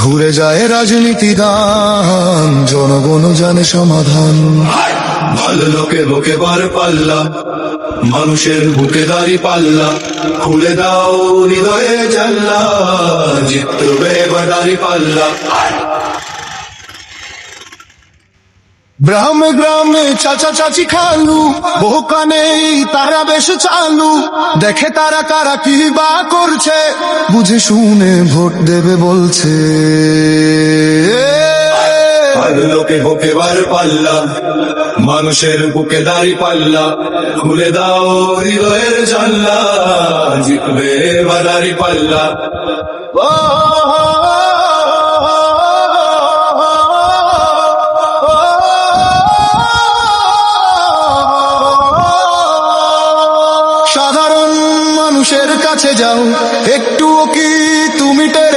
ঘুরে যায় রাজনীতি দান, জনগণ জানে সমাধান। ভালো লোকে বুকে বার পাল্লা, মানুষের বুকে দাঁড়ি পাল্লা, খুলে দাও হৃদয়ে জানলা, জিতবে এবার দাঁড়ি পাল্লা। গ্রামে গ্রামে চাচা চাচি খালু, বহু কানে তারা বেশ চালু, দেখে তারা কারা কি বা করছে, বুঝে শুনে ভোট দেবে বলছে। ভালো লোকে বুকে বার পাল্লা, মানুষের বুকে দাঁড়ি পাল্লা, খুলে দাও হৃদয়ের জানলা, জিতবে এবার দাঁড়ি পাল্লা। সাধারণ মানুষের কাছে যাও, একটুও কি তুমি টের